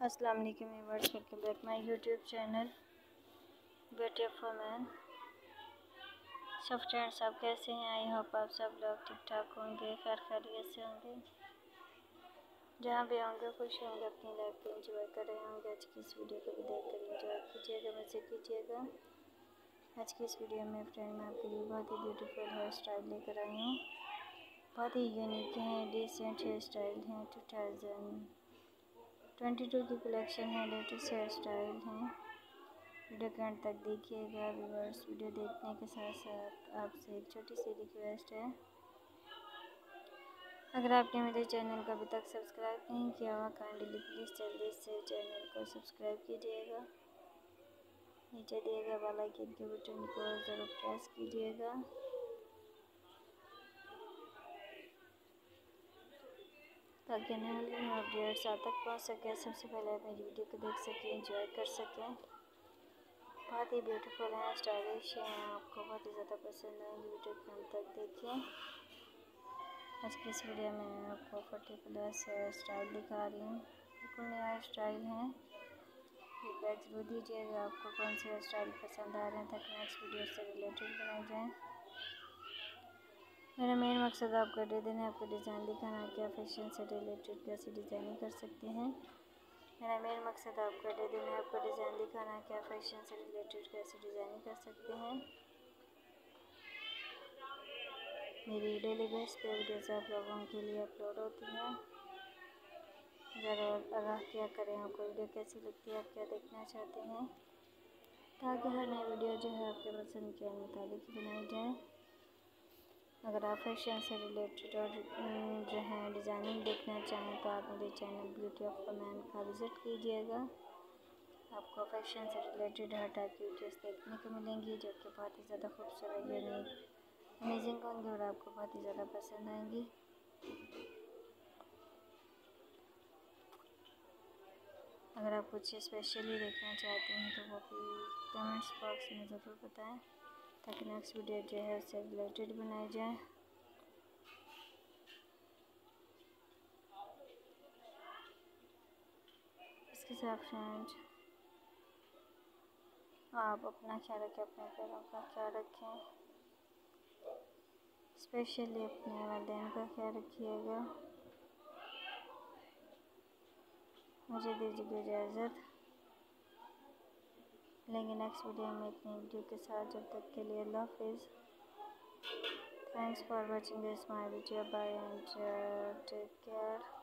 अस्सलाम वालेकुम viewers, welcome back my YouTube channel beauty of women. सब फ्रेंड्स, आप कैसे हैं? आई होप आप सब लोग ठीक ठाक होंगे, खैर खैरियत से होंगे, जहाँ भी होंगे खुश होंगे, अपनी लाइफ को एंजॉय कर रहे होंगे। आज की इस वीडियो को भी देखकर एंजॉय कीजिएगा, मज़े कीजिएगा। आज की इस वीडियो में फ्रेंड मैं आपके लिए बहुत ही ब्यूटीफुल हेयर स्टाइल लेकर आई हूँ। बहुत ही यूनिक हैं, डिसेंट हेयर स्टाइल हैं, 2022 की कलेक्शन है, लेटेस्ट हेयर स्टाइल हैं। वीडियो के अंत तक देखिएगा व्यूअर्स। वीडियो देखने के साथ साथ आपसे एक छोटी सी रिक्वेस्ट है, अगर आपने मेरे चैनल को अभी तक सब्सक्राइब नहीं किया हुआ, काइंडली प्लीज़ जल्दी से चैनल को सब्सक्राइब कीजिएगा। नीचे दिए गए बेल आइकन के बटन को ज़रूर प्रेस कीजिएगा ताकि आने वाली न्यू अपडेट्स आप तक पहुँच सके। सबसे पहले आप मेरी वीडियो को देख सकें, एंजॉय कर सकें। बहुत ही ब्यूटीफुल हैं, स्टाइलिश हैं, आपको बहुत ही ज़्यादा पसंद आएंगे। वीडियो के अंत तक देखिए। आज की इस वीडियो में मैं आपको पर्टिकुलर हेयर स्टाइल दिखा रही हूँ, बिल्कुल नया स्टाइल है। फीडबैक जरूर दीजिएगा आपको कौन से हेयर स्टाइल पसंद आ रहे हैं, ताकि नेक्स्ट वीडियो से रिलेटेड बनाए जाएँ। मेरा मेन मकसद आपको आइडिया देना है, आपको डिज़ाइन दिखाना है कि आप फैशन से रिलेटेड कैसे डिज़ाइनिंग कर सकते हैं। मेरा मेन मकसद आपको आइडिया देना है, आपको डिज़ाइन दिखाना है कि आप फैशन से रिलेटेड कैसे डिज़ाइनिंग कर सकते हैं। मेरी डेली बेस पे वीडियोस आप लोगों के लिए अपलोड होती हैं। ज़रूर आगाह किया करें आपको वीडियो कैसी लगती है, आप क्या देखना चाहते हैं, ताकि हर नई वीडियो जो है आपके पसंद के मुताबिक बनाई जाए। अगर आप फैशन से रिलेटेड और जो है डिज़ाइनिंग देखना चाहें तो आप मेरे चैनल ब्यूटी ऑफ वुमेन का विज़िट कीजिएगा। आपको फैशन से रिलेटेड हर टाइप की वीडियोस देखने को मिलेंगी, जो कि बहुत ही ज़्यादा खूबसूरत, यूनिक, अमेजिंग होंगी और आपको बहुत ही ज़्यादा पसंद आएंगी। अगर आप कुछ स्पेशली देखना चाहते हैं तो वो भी कमेंट्स बॉक्स में ज़रूर बताएं, ताकि नेक्स्ट वीडियो जो है उससे रिलेटेड बनाई जाए। इसके साथ फ्रेंड्स आप अपना ख्याल रखें, अपने पैरों का ख्याल रखें, स्पेशली अपने वालिदैन का ख्याल रखिएगा। मुझे दीजिए इजाज़त, मिलेंगे नेक्स्ट वीडियो में एक नई वीडियो के साथ। जब तक के लिए अल्लाह हाफिज़। Thanks for watching this my video, bye and take care.